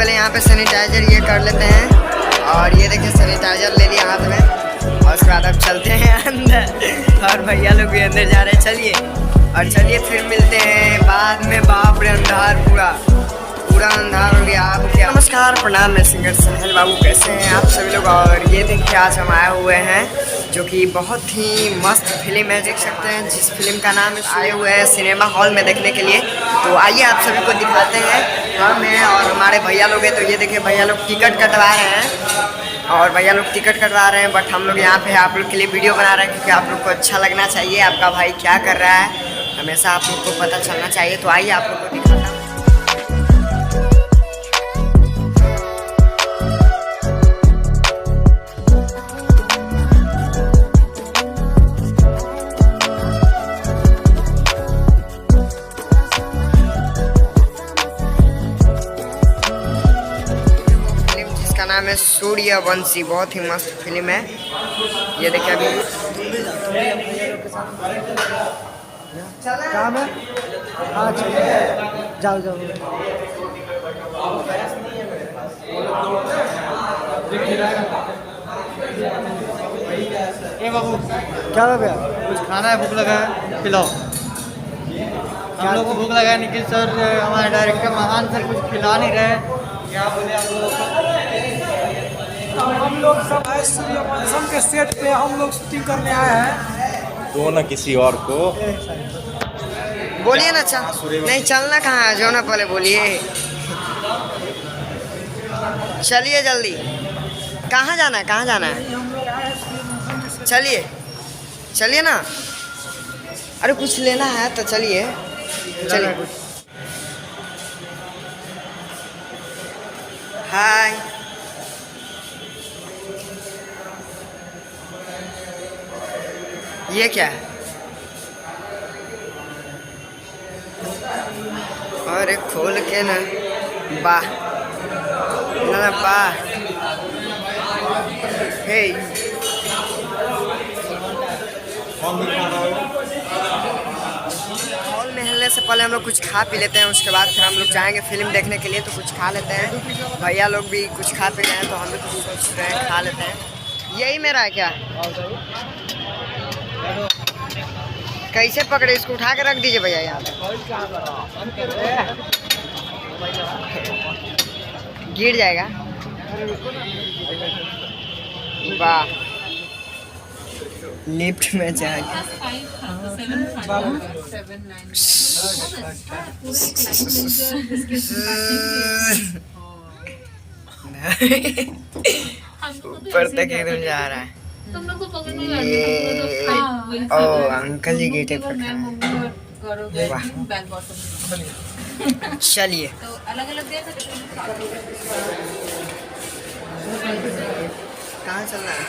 पहले यहाँ पे सैनिटाइजर ये कर लेते हैं। और ये देखिए सैनिटाइजर ले लिया हाथ में और उसके बाद अब चलते हैं अंदर। और भैया लोग भी अंदर जा रहे हैं, चलिए। और चलिए फिर मिलते हैं बाद में। बाप रे अंधार पूरा अंधार हो गया। आप क्या नमस्कार प्रणाम, मैं सिंगर साहिल बाबू, कैसे हैं आप सभी लोग। और ये देखिए आज हम आए हुए हैं जो कि बहुत ही मस्त फिल्म है, देख सकते हैं, जिस फिल्म का नाम आए हुए हैं सिनेमा हॉल में देखने के लिए। तो आइए आप सभी को दिखाते हैं। हम हैं और हमारे भैया लोग हैं। तो ये देखिए भैया लोग टिकट कटवा रहे हैं और भैया लोग टिकट कटवा रहे हैं। बट हम लोग यहाँ पे आप लोग के लिए वीडियो बना रहे हैं क्योंकि आप लोग को अच्छा लगना चाहिए। आपका भाई क्या कर रहा है हमेशा आप लोग को पता चलना चाहिए। तो आइए आप लोग को दिखाता हूँ। नाम है सूर्यवंशी, बहुत ही मस्त फिल्म है। ये देखिए अभी काम है। हाँ चलिए जाओ ए बाबू क्या हो गया? कुछ खाना है, भूख लगा है, खिलाओ। हम लोग को भूख लगा है। निखिल सर हमारे डायरेक्टर महान सर कुछ खिला नहीं रहे। क्या बोले आप लोगों को? हम लोग सब सूर्यवंशम के सेट पे हम लोग शूटिंग करने आए हैं। दो ना किसी और को बोलिए ना। नहीं चलना कहाँ है, जो ना पहले बोलिए। चलिए जल्दी, कहाँ जाना है? चलिए ना। अरे कुछ लेना है तो चलिए। हाय, ये क्या है? अरे खोल के ना, वाह ना वाह। हे हॉल में हिलने से पहले हम लोग कुछ खा पी लेते हैं, उसके बाद फिर हम लोग जाएंगे फिल्म देखने के लिए। तो कुछ खा लेते हैं, भैया लोग भी कुछ खा पी रहे हैं तो हम भी कुछ सोच रहे हैं खा लेते हैं। यही मेरा है क्या? कैसे पकड़े? इसको उठा के रख दीजिए भैया यहाँ पे, गिर जाएगा। वाह, लिफ्ट में जा ऊपर तक एकदम जा रहा है। ये ओ अंकल जी गेटे पर खड़े। वाह, चलिए कहाँ चलना है?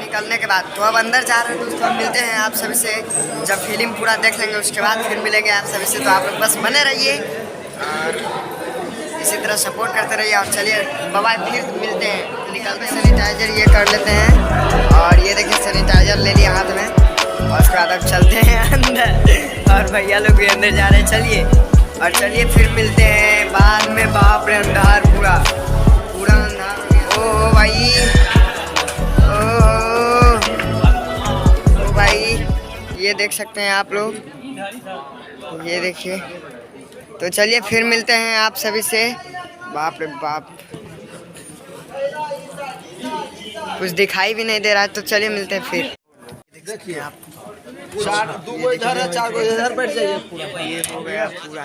निकलने के बाद तो अब अंदर जा रहे हैं दोस्तों। हम मिलते हैं आप सभी से जब फिल्म पूरा देख लेंगे, उसके बाद फिर मिलेंगे आप सभी से। तो आप लोग बस बने रहिए और इसी तरह सपोर्ट करते रहिए। और चलिए बाय, फिर मिलते हैं। निकलते सैनिटाइजर ये कर लेते हैं और ये देखिए सैनिटाइजर ले लिया हाथ में और उसके बाद अब चलते हैं अंदर। और भैया लोग भी अंदर जा रहे हैं, चलिए। और चलिए फिर मिलते हैं बाद में। बाप रे अंधार पूरा अंधार। ओ भाई, ओ भाई, ये देख सकते हैं आप लोग, ये देखिए। तो चलिए फिर मिलते हैं आप सभी से बाप रे बाप, कुछ दिखाई भी नहीं दे रहा है। तो चलिए मिलते हैं फिर। देखिए आप, 2 इधर है, 4 इधर बैठ जाइए। पूरा ये हो गया पूरा।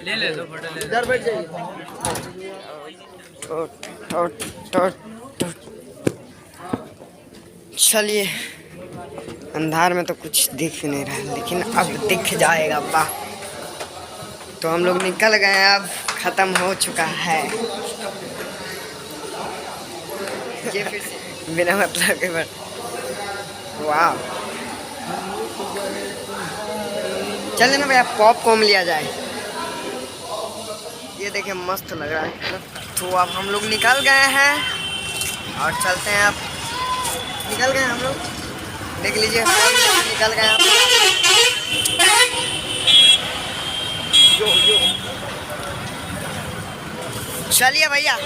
ले लो फोटो, इधर बैठ जाइए। चलिए, अंधार में तो कुछ दिख नहीं रहा है, लेकिन अब दिख जाएगा। वाह, तो हम लोग निकल गए, अब खत्म हो चुका है ये। फिर से बिना मतलब के बात। वाह, चलिए ना भैया, पॉपकॉर्न लिया जाए। ये देखिए मस्त लग रहा है। तो अब हम लोग निकल गए हैं और चलते हैं। अब निकल गए हम लोग, देख लीजिए, निकल गए हम। चलिए भैया।